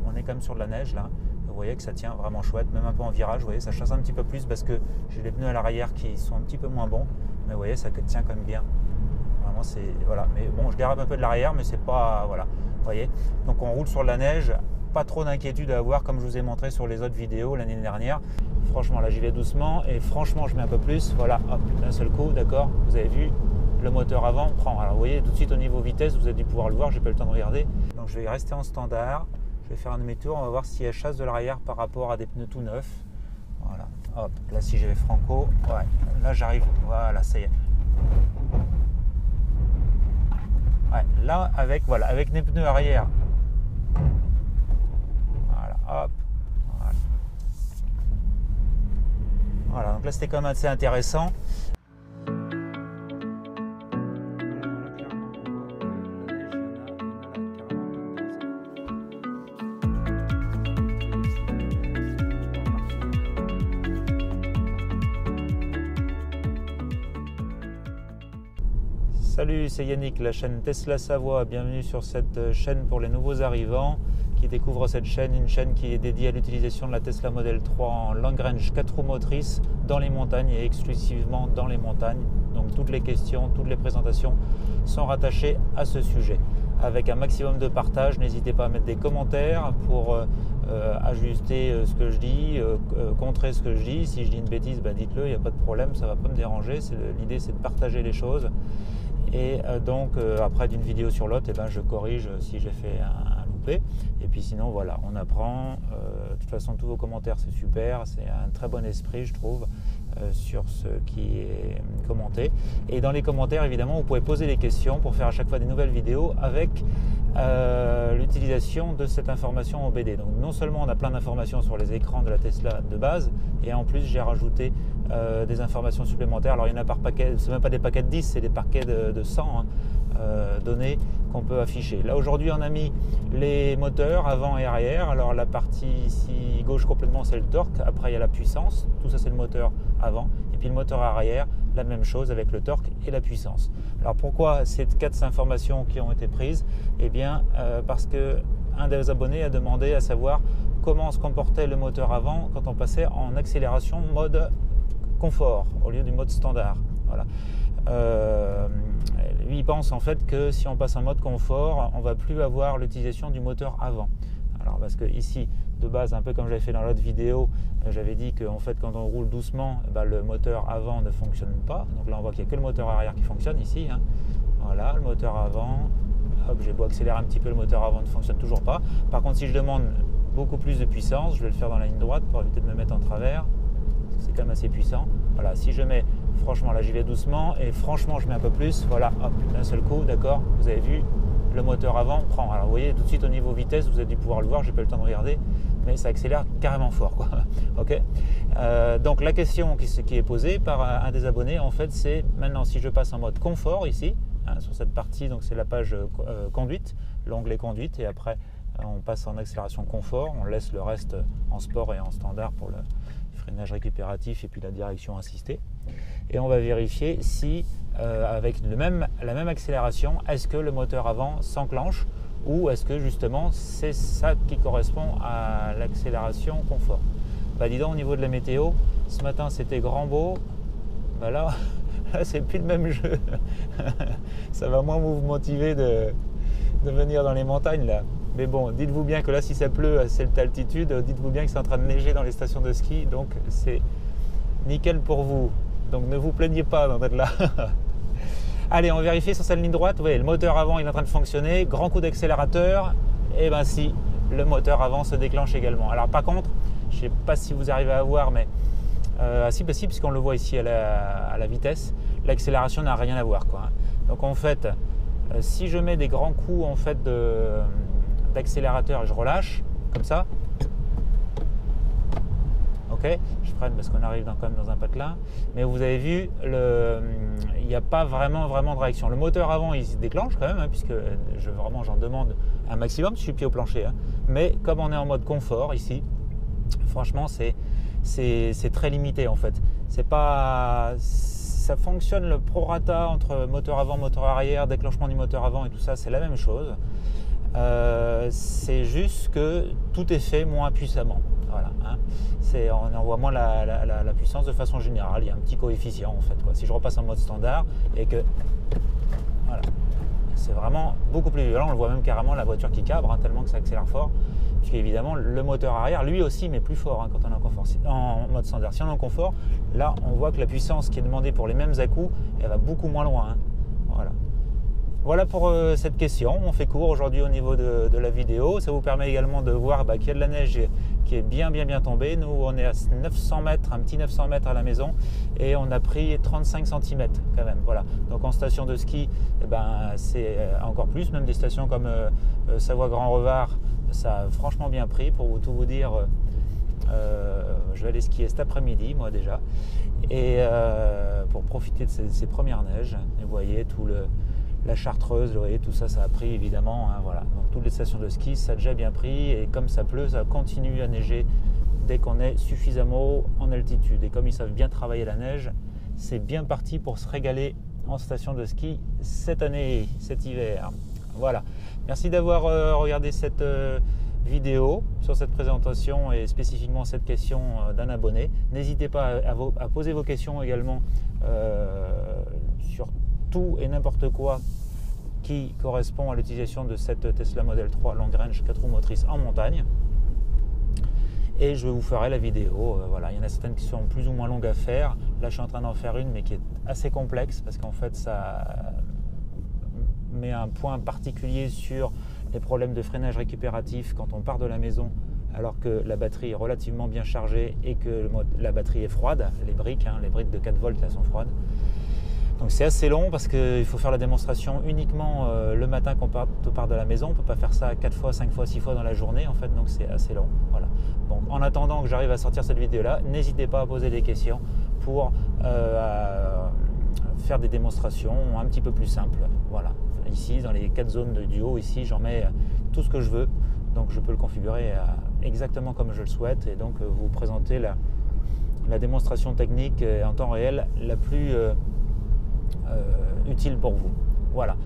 on est quand même sur de la neige là. Vous voyez que ça tient vraiment chouette, même un peu en virage. Vous voyez, ça chasse un petit peu plus parce que j'ai les pneus à l'arrière qui sont un petit peu moins bons. Mais vous voyez, ça tient quand même bien. Vraiment, c'est voilà. Mais bon, je dérape un peu de l'arrière, mais c'est pas voilà. Vous voyez. Donc on roule sur de la neige. Pas trop d'inquiétude à avoir, comme je vous ai montré sur les autres vidéos l'année dernière. Franchement, là, j'y vais doucement et franchement, je mets un peu plus. Voilà, hop, d'un seul coup, d'accord. Vous avez vu, le moteur avant prend. Alors, vous voyez, tout de suite au niveau vitesse, vous avez dû pouvoir le voir. J'ai pas eu le temps de regarder. Donc, je vais rester en standard. Je vais faire un demi-tour. On va voir si elle chasse de l'arrière par rapport à des pneus tout neufs. Voilà, hop. Là, si j'avais franco, ouais. Là, j'arrive. Voilà, ça y est. Ouais, là, avec des pneus arrière. Hop. Voilà, donc là c'était quand même assez intéressant. Salut, c'est Yannick, la chaîne Tesla Savoie. Bienvenue sur cette chaîne pour les nouveaux arrivants qui découvrent cette chaîne, une chaîne qui est dédiée à l'utilisation de la Tesla Model 3 en long range 4 roues motrices dans les montagnes et exclusivement dans les montagnes. Donc toutes les questions, toutes les présentations sont rattachées à ce sujet. Avec un maximum de partage, n'hésitez pas à mettre des commentaires pour ajuster ce que je dis, contrer ce que je dis. Si je dis une bêtise, dites-le, il n'y a pas de problème, ça ne va pas me déranger. L'idée c'est de partager les choses. Et donc après d'une vidéo sur l'autre, je corrige si j'ai fait un loupé. Et puis sinon voilà, on apprend. De toute façon tous vos commentaires c'est super, c'est un très bon esprit je trouve sur ce qui est commenté. Et dans les commentaires évidemment vous pouvez poser des questions pour faire à chaque fois des nouvelles vidéos avec l'utilisation de cette information en BD. Donc non seulement on a plein d'informations sur les écrans de la Tesla de base, et en plus j'ai rajouté des informations supplémentaires. Alors il y en a par paquet, c'est même pas des paquets de 10, c'est des paquets de 100 données qu'on peut afficher. Là aujourd'hui on a mis les moteurs avant et arrière. Alors la partie ici gauche complètement c'est le torque, après il y a la puissance, tout ça c'est le moteur avant, et puis le moteur arrière, la même chose avec le torque et la puissance. Alors pourquoi ces 4 informations qui ont été prises? Eh bien parce que un des abonnés a demandé à savoir comment se comportait le moteur avant quand on passait en accélération mode confort au lieu du mode standard. Voilà. Lui il pense en fait que si on passe en mode confort, on va plus avoir l'utilisation du moteur avant. Alors parce que ici de base, un peu comme j'avais fait dans l'autre vidéo, j'avais dit que en fait quand on roule doucement, le moteur avant ne fonctionne pas. Donc là on voit qu'il n'y a que le moteur arrière qui fonctionne ici. Voilà, le moteur avant. Hop, j'ai beau accélérer un petit peu, le moteur avant ne fonctionne toujours pas. Par contre si je demande beaucoup plus de puissance, je vais le faire dans la ligne droite pour éviter de me mettre en travers. C'est quand même assez puissant. Voilà, si je mets, franchement là j'y vais doucement et franchement je mets un peu plus, voilà, hop, d'un seul coup, d'accord, vous avez vu, le moteur avant prend. Alors vous voyez tout de suite au niveau vitesse, vous avez dû pouvoir le voir, j'ai pas eu le temps de regarder, mais ça accélère carrément fort, quoi. Ok. Donc la question qui est posée par un des abonnés, en fait, c'est maintenant si je passe en mode confort ici, sur cette partie, donc c'est la page conduite, l'onglet conduite, et après on passe en accélération confort, on laisse le reste en sport et en standard pour le freinage récupératif et puis la direction assistée. Et on va vérifier si avec la même accélération, est-ce que le moteur avant s'enclenche ou est-ce que justement c'est ça qui correspond à l'accélération confort. Dis donc, au niveau de la météo, ce matin c'était grand beau, là c'est plus le même jeu. Ça va moins vous motiver de venir dans les montagnes là. Mais bon, dites-vous bien que là, si ça pleut à cette altitude, dites-vous bien que c'est en train de neiger dans les stations de ski, donc c'est nickel pour vous. Donc ne vous plaignez pas d'être là. Allez, on va vérifier sur cette ligne droite. Vous voyez, le moteur avant il est en train de fonctionner, grand coup d'accélérateur, et si, le moteur avant se déclenche également. Alors par contre, je ne sais pas si vous arrivez à voir, mais si possible, puisqu'on le voit ici à la vitesse, l'accélération n'a rien à voir, quoi. Donc en fait, si je mets des grands coups en fait d'accélérateur et je relâche comme ça, ok, je freine parce qu'on arrive quand même dans un patelin, mais vous avez vu, il n'y a pas vraiment de réaction. Le moteur avant il se déclenche quand même, puisque j'en demande un maximum si je suis pied au plancher, mais comme on est en mode confort ici, franchement c'est très limité en fait. C'est pas, ça fonctionne le prorata entre moteur avant, moteur arrière, déclenchement du moteur avant et tout ça, c'est la même chose. C'est juste que tout est fait moins puissamment. Voilà, hein. On envoie moins la puissance de façon générale. Il y a un petit coefficient en fait, quoi. Si je repasse en mode standard et que voilà, c'est vraiment beaucoup plus violent. On le voit même carrément la voiture qui cabre, hein, tellement que ça accélère fort. Puisque évidemment le moteur arrière lui aussi met plus fort, hein, quand on est en mode standard. Si on est en confort, là on voit que la puissance qui est demandée pour les mêmes à-coups, elle va beaucoup moins loin, hein. Voilà pour cette question. On fait court aujourd'hui au niveau de la vidéo. Ça vous permet également de voir qu'il y a de la neige qui est bien tombée. Nous on est à 900 mètres, un petit 900 mètres à la maison, et on a pris 35 cm quand même. Voilà. Donc en station de ski, c'est encore plus. Même des stations comme Savoie Grand Revard, ça a franchement bien pris. Pour tout vous dire, je vais aller skier cet après-midi moi déjà, et pour profiter de ces premières neiges. Et vous voyez la Chartreuse, vous voyez, tout ça, ça a pris évidemment, hein, voilà. Donc toutes les stations de ski, ça a déjà bien pris, et comme ça pleut, ça continue à neiger dès qu'on est suffisamment en altitude. Et comme ils savent bien travailler la neige, c'est bien parti pour se régaler en station de ski cette année, cet hiver. Voilà. Merci d'avoir regardé cette vidéo sur cette présentation et spécifiquement cette question d'un abonné. N'hésitez pas à poser vos questions également sur tout et n'importe quoi qui correspond à l'utilisation de cette Tesla Model 3 Long Range 4 roues motrices en montagne, et je vous ferai la vidéo. Voilà, il y en a certaines qui sont plus ou moins longues à faire. Là je suis en train d'en faire une, mais qui est assez complexe parce qu'en fait ça met un point particulier sur les problèmes de freinage récupératif quand on part de la maison alors que la batterie est relativement bien chargée et que la batterie est froide. Les briques de 4 volts elles sont froides. Donc c'est assez long parce qu'il faut faire la démonstration uniquement le matin qu'on part de la maison. On ne peut pas faire ça 4 fois, 5 fois, 6 fois dans la journée en fait, donc c'est assez long. Voilà. Donc en attendant que j'arrive à sortir cette vidéo là, n'hésitez pas à poser des questions pour faire des démonstrations un petit peu plus simples. Voilà. Ici dans les 4 zones de duo, ici j'en mets tout ce que je veux, donc je peux le configurer exactement comme je le souhaite, et donc vous présenter la démonstration technique en temps réel la plus utile pour vous. Voilà.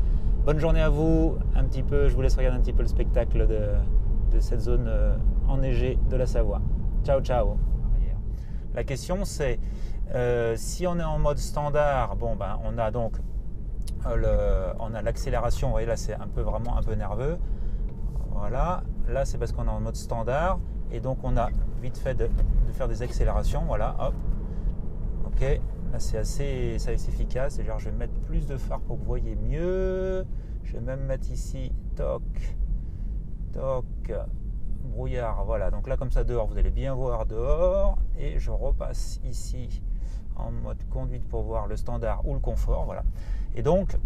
Bonne journée à vous. Je vous laisse regarder un petit peu le spectacle de cette zone enneigée de la Savoie. Ciao, ciao. La question c'est si on est en mode standard, on a donc on a l'accélération. Vous voyez là, c'est vraiment un peu nerveux. Voilà. Là, c'est parce qu'on est en mode standard, et donc on a vite fait de faire des accélérations. Voilà. Hop. Ok. Là, c'est assez efficace. Et genre, je vais mettre plus de phare pour que vous voyez mieux. Je vais même mettre ici, toc, brouillard. Voilà, donc là, comme ça, dehors, vous allez bien voir dehors. Et je repasse ici en mode conduite pour voir le standard ou le confort. Voilà. Et donc,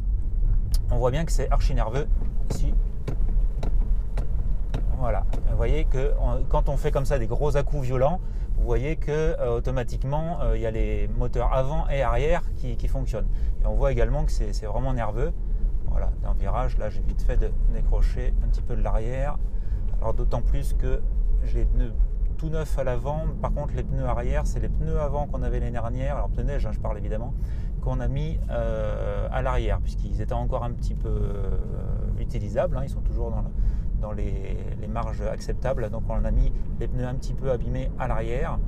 on voit bien que c'est archi nerveux ici. Voilà. Vous voyez que quand on fait comme ça des gros à-coups violents, vous voyez que automatiquement il y a les moteurs avant et arrière qui fonctionnent. Et on voit également que c'est vraiment nerveux. Voilà, dans le virage, là j'ai vite fait de décrocher un petit peu de l'arrière. Alors d'autant plus que j'ai les pneus tout neufs à l'avant. Par contre les pneus arrière, c'est les pneus avant qu'on avait l'année dernière, alors pneus neige, je parle évidemment, qu'on a mis à l'arrière, puisqu'ils étaient encore un petit peu utilisables, hein. Ils sont toujours dans les marges acceptables, donc on a mis les pneus un petit peu abîmés à l'arrière,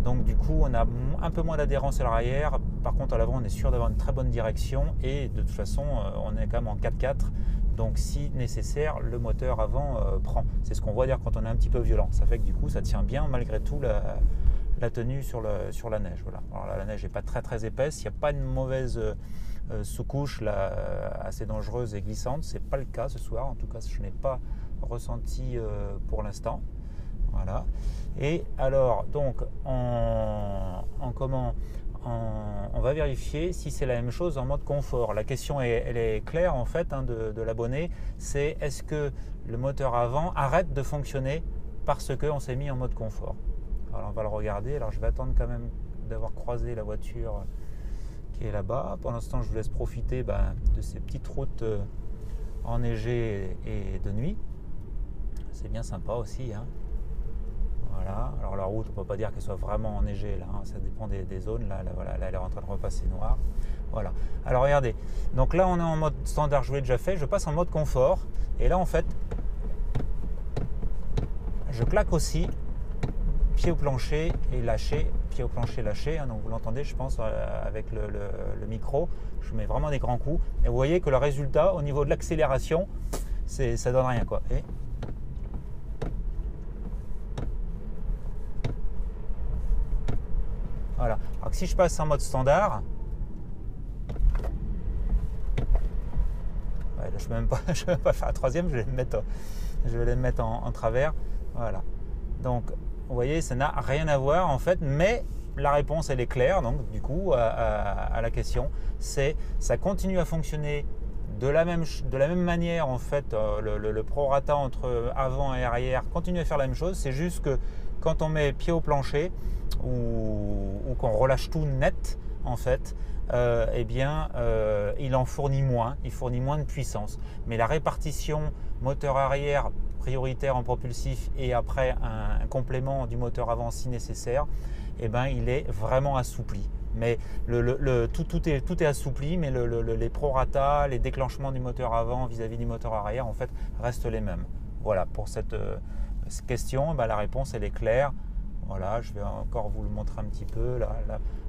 donc du coup on a un peu moins d'adhérence à l'arrière. Par contre à l'avant on est sûr d'avoir une très bonne direction, et de toute façon on est quand même en 4x4, donc si nécessaire le moteur avant prend. C'est ce qu'on voit dire quand on est un petit peu violent, ça fait que du coup ça tient bien malgré tout la tenue sur la neige. Voilà. Alors là, la neige n'est pas très épaisse, il n'y a pas une mauvaise sous-couche assez dangereuse et glissante. C'est pas le cas ce soir, en tout cas je n'ai pas ressenti pour l'instant. Voilà. Et alors donc on va vérifier si c'est la même chose en mode confort. La question elle est claire en fait, hein, de l'abonné, c'est est-ce que le moteur avant arrête de fonctionner parce qu'on s'est mis en mode confort. Alors on va le regarder. Alors je vais attendre quand même d'avoir croisé la voiture qui est là-bas. Pour l'instant je vous laisse profiter de ces petites routes enneigées et de nuit. C'est bien sympa aussi, hein. Voilà. Alors la route, on ne peut pas dire qu'elle soit vraiment enneigée là, hein. Ça dépend des zones. Là, voilà, là elle est en train de repasser noir. Voilà. Alors regardez. Donc là on est en mode standard, je vous l'ai déjà fait. Je passe en mode confort. Et là en fait, Je claque aussi, pied au plancher et lâché, pied au plancher lâché, hein, donc vous l'entendez je pense avec le micro, je mets vraiment des grands coups et vous voyez que le résultat au niveau de l'accélération, ça donne rien quoi. Et voilà, alors que si je passe en mode standard, ouais, là, je ne vais même pas faire la troisième, je vais les mettre en travers, voilà. Donc vous voyez, ça n'a rien à voir en fait, mais la réponse elle est claire. Donc du coup à la question, ça continue à fonctionner de la même manière en fait. Le prorata entre avant et arrière continue à faire la même chose. C'est juste que quand on met pied au plancher ou qu'on relâche tout net en fait, eh bien il en fournit moins, il fournit moins de puissance. Mais la répartition moteur arrière prioritaire en propulsif et après un complément du moteur avant si nécessaire, eh ben, il est vraiment assoupli. Mais tout est assoupli, mais les prorata, les déclenchements du moteur avant vis-à-vis du moteur arrière en fait restent les mêmes. Voilà, pour cette question, ben, la réponse elle est claire. Voilà, je vais encore vous le montrer un petit peu là.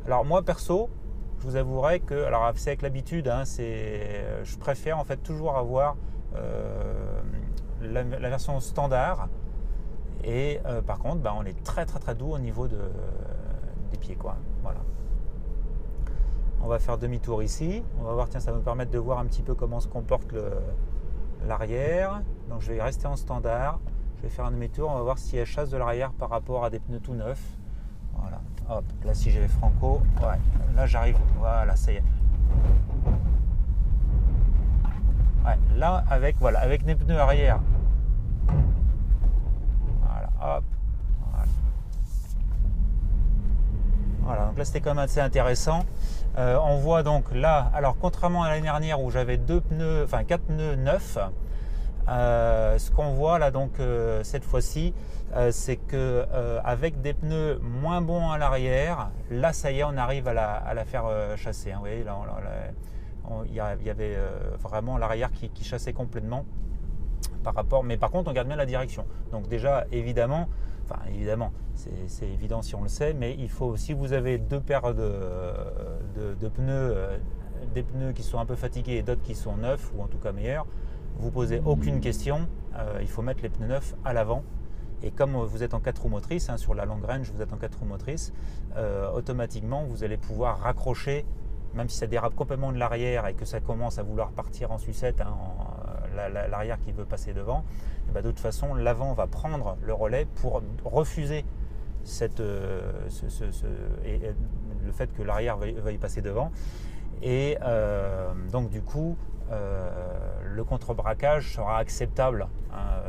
Alors moi perso, je vous avouerai que, alors c'est avec l'habitude, hein, je préfère en fait toujours avoir la version standard et par contre on est très doux au niveau des pieds quoi. Voilà. On va faire demi-tour ici, on va voir, tiens, ça va nous permettre de voir un petit peu comment se comporte l'arrière. Donc je vais rester en standard, je vais faire un demi-tour, on va voir si elle chasse de l'arrière par rapport à des pneus tout neufs. Voilà, hop, là si j'avais Franco, ouais, là j'arrive, voilà, ça y est. Ouais, là avec les pneus arrière. Voilà, hop. Voilà, donc là c'était quand même assez intéressant. On voit donc là, alors contrairement à l'année dernière où j'avais 4 pneus neufs, ce qu'on voit là donc cette fois-ci, c'est que avec des pneus moins bons à l'arrière, là ça y est, on arrive à la faire chasser. Hein, vous voyez, là, il y avait vraiment l'arrière qui chassait complètement par rapport, mais par contre on garde bien la direction. Donc déjà évidemment, c'est évident si on le sait, mais il faut, si vous avez deux paires de pneus, des pneus qui sont un peu fatigués et d'autres qui sont neufs ou en tout cas meilleurs, vous posez aucune question, il faut mettre les pneus neufs à l'avant. Et comme vous êtes en 4 roues motrices, hein, sur la long range vous êtes en 4 roues motrices, automatiquement vous allez pouvoir raccrocher, même si ça dérape complètement de l'arrière et que ça commence à vouloir partir en sucette, hein, l'arrière qui veut passer devant, et ben de toute façon l'avant va prendre le relais pour refuser le fait que l'arrière veuille passer devant. Et donc du coup le contre-braquage sera acceptable, hein,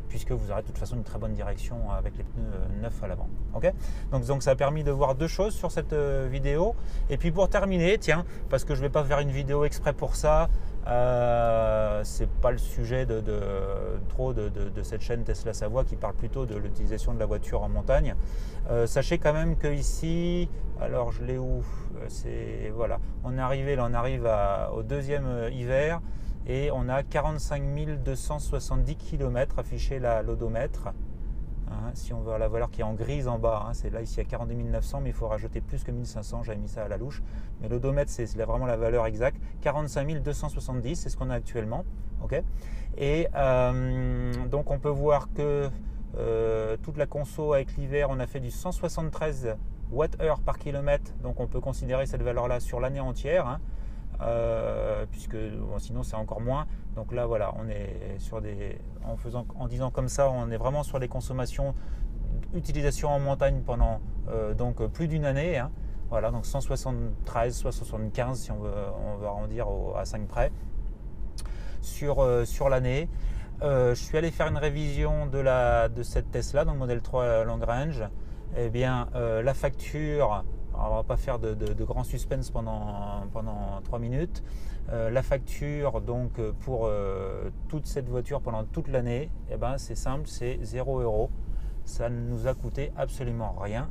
puisque vous aurez de toute façon une très bonne direction avec les pneus neufs à l'avant. Okay, donc ça a permis de voir deux choses sur cette vidéo. Et puis pour terminer, tiens, parce que je ne vais pas faire une vidéo exprès pour ça, c'est pas le sujet de cette chaîne Tesla Savoie qui parle plutôt de l'utilisation de la voiture en montagne. Sachez quand même que ici, alors je l'ai où, voilà, on arrive au deuxième hiver et on a 45 270 km affiché l'odomètre. Hein, si on veut la valeur qui est en grise en bas, hein, c'est là ici à 42 900, mais il faut rajouter plus que 1500, j'avais mis ça à la louche, mais l'odomètre c'est vraiment la valeur exacte, 45 270, c'est ce qu'on a actuellement. Okay, et donc on peut voir que toute la conso avec l'hiver, on a fait du 173 Wh par kilomètre, donc on peut considérer cette valeur là sur l'année entière, hein, puisque bon, sinon c'est encore moins. Donc là voilà, on est sur en disant comme ça, on est vraiment sur les consommations utilisation en montagne pendant donc plus d'une année, hein. Voilà, donc 173, soit 75 si on veut arrondir à 5 près sur l'année. Je suis allé faire une révision de cette Tesla, donc modèle 3 Long Range. Eh bien la facture, alors on va pas faire de grand suspense pendant 3 minutes. La facture donc pour toute cette voiture pendant toute l'année, eh ben, c'est simple, c'est 0 €. Ça ne nous a coûté absolument rien.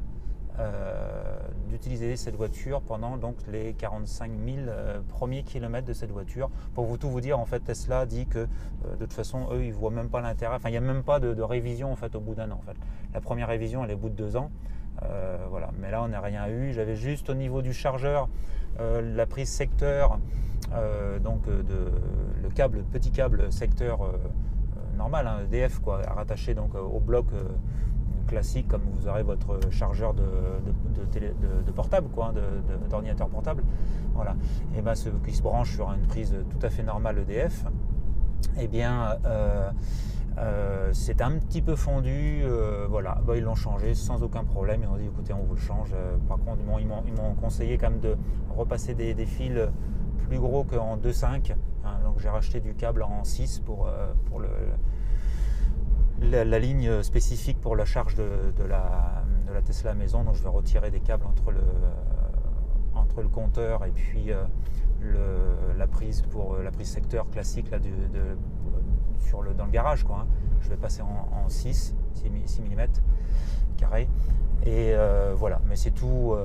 d'utiliser cette voiture pendant donc les 45 000 premiers kilomètres de cette voiture. Pour tout vous dire, en fait, Tesla dit que de toute façon, eux, ils voient même pas l'intérêt. Enfin, il n'y a même pas de révision en fait au bout d'un an. En fait, la première révision, elle est au bout de 2 ans. Voilà. Mais là, on n'a rien eu. J'avais juste au niveau du chargeur la prise secteur, le câble, petit câble secteur normal, hein, EDF, quoi, rattaché donc au bloc classique, comme vous aurez votre chargeur de portable, quoi, d'ordinateur portable. Voilà. Et ben, ce qui se branche sur une prise tout à fait normale EDF, eh bien, c'est un petit peu fondu. Voilà. Ben, ils l'ont changé sans aucun problème. Ils ont dit, écoutez, on vous le change. Par contre, ils m'ont conseillé quand même de repasser des fils plus gros qu'en 2,5. Hein, donc j'ai racheté du câble en 6 pour la ligne spécifique pour la charge de la Tesla maison. Donc je vais retirer des câbles entre le compteur et puis la prise pour la prise secteur classique là, dans le garage, quoi, hein. Je vais passer en 6 mm carré. Et voilà, mais c'est tout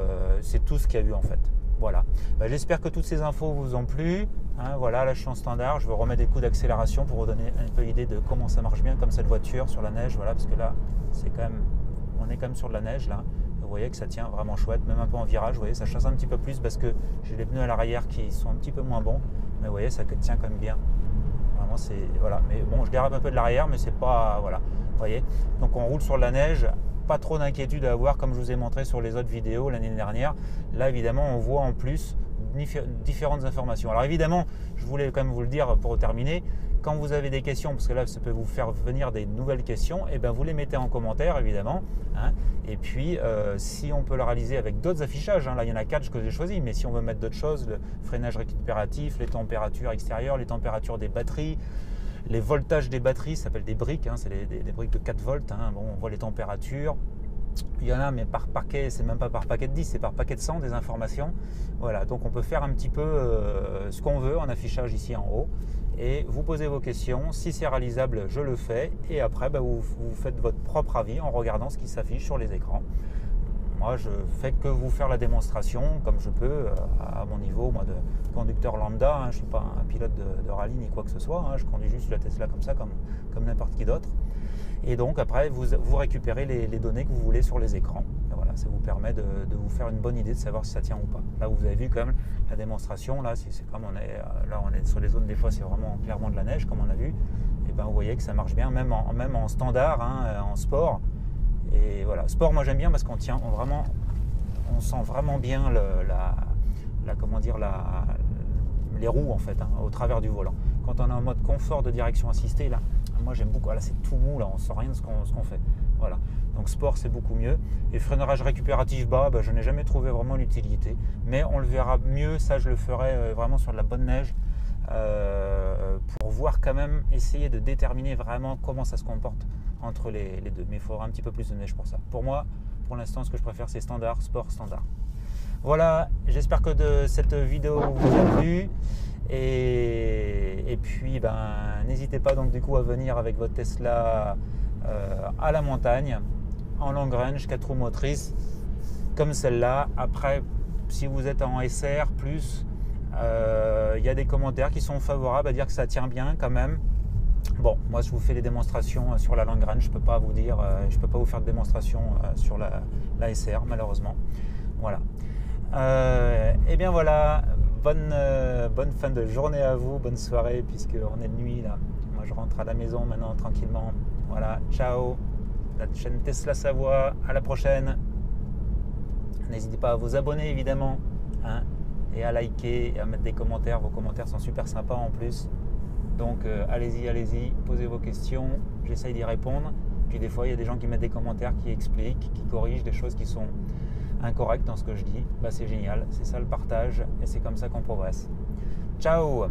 ce qu'il y a eu en fait. Voilà. Ben, j'espère que toutes ces infos vous ont plu. Hein, voilà, là je suis en standard. Je vais remettre des coups d'accélération pour vous donner un peu l'idée de comment ça marche bien comme cette voiture sur la neige. Voilà, parce que là, on est quand même sur de la neige là. Vous voyez que ça tient vraiment chouette, même un peu en virage. Vous voyez, ça chasse un petit peu plus parce que j'ai les pneus à l'arrière qui sont un petit peu moins bons. Mais vous voyez, ça tient quand même bien. Vraiment, voilà. Mais bon, je dérape un peu de l'arrière, mais c'est pas, voilà. Vous voyez. Donc on roule sur la neige. Pas trop d'inquiétude à avoir, comme je vous ai montré sur les autres vidéos l'année dernière. Là, évidemment, on voit en plus différentes informations. Alors évidemment, je voulais quand même vous le dire pour terminer, quand vous avez des questions, parce que là, ça peut vous faire venir des nouvelles questions, et bien vous les mettez en commentaire, évidemment. Hein. Et puis, si on peut le réaliser avec d'autres affichages, hein, là, il y en a 4 que j'ai choisis, mais si on veut mettre d'autres choses, le freinage récupératif, les températures extérieures, les températures des batteries, les voltages des batteries, ça s'appelle des briques, hein, c'est des briques de 4 volts. Hein, bon, on voit les températures. Il y en a, mais par paquet, c'est même pas par paquet de 10, c'est par paquet de 100 des informations. Voilà, donc on peut faire un petit peu ce qu'on veut en affichage ici en haut. Et vous posez vos questions. Si c'est réalisable, je le fais. Et après, vous faites votre propre avis en regardant ce qui s'affiche sur les écrans. Moi, je fais que vous faire la démonstration comme je peux à mon niveau, moi, de conducteur lambda. Hein, je ne suis pas un pilote de rallye ni quoi que ce soit. Hein, je conduis juste la Tesla comme ça, comme n'importe qui d'autre. Et donc, après, vous récupérez les données que vous voulez sur les écrans. Et voilà, ça vous permet de vous faire une bonne idée de savoir si ça tient ou pas. Là, vous avez vu quand même la démonstration. Là, c'est comme on est sur les zones, des fois, c'est vraiment clairement de la neige, comme on a vu. Et ben, vous voyez que ça marche bien, même en standard, hein, en sport. Et voilà, sport, moi j'aime bien parce qu'on sent vraiment bien les roues en fait, hein, au travers du volant. Quand on est en mode confort de direction assistée, là, moi j'aime beaucoup. Là, c'est tout mou, là, on sent rien de ce qu'on fait. Voilà. Donc sport, c'est beaucoup mieux. Et freinage récupératif bas, je n'ai jamais trouvé vraiment l'utilité. Mais on le verra mieux, ça je le ferai vraiment sur de la bonne neige. Pour voir quand même, essayer de déterminer vraiment comment ça se comporte entre les deux. Mais il faudra un petit peu plus de neige pour ça. Pour moi, pour l'instant, ce que je préfère, c'est standard, sport, standard. Voilà, j'espère que cette vidéo vous a plu. Et puis, n'hésitez pas donc du coup à venir avec votre Tesla à la montagne, en long range, 4 roues motrices, comme celle-là. Après, si vous êtes en SR+, il y a des commentaires qui sont favorables à dire que ça tient bien quand même. Bon, moi je vous fais les démonstrations sur la long range, je peux pas vous dire, je peux pas vous faire de démonstration sur la SR malheureusement. Voilà. Et bien voilà, bonne fin de journée à vous, bonne soirée puisqu'on est de nuit là. Moi je rentre à la maison maintenant tranquillement. Voilà, ciao. La chaîne Tesla Savoie, à la prochaine. N'hésitez pas à vous abonner évidemment, hein, et à liker et à mettre des commentaires. Vos commentaires sont super sympas en plus. Donc allez-y, posez vos questions, j'essaye d'y répondre. Puis des fois, il y a des gens qui mettent des commentaires, qui expliquent, qui corrigent des choses qui sont incorrectes dans ce que je dis. C'est génial, c'est ça le partage et c'est comme ça qu'on progresse. Ciao!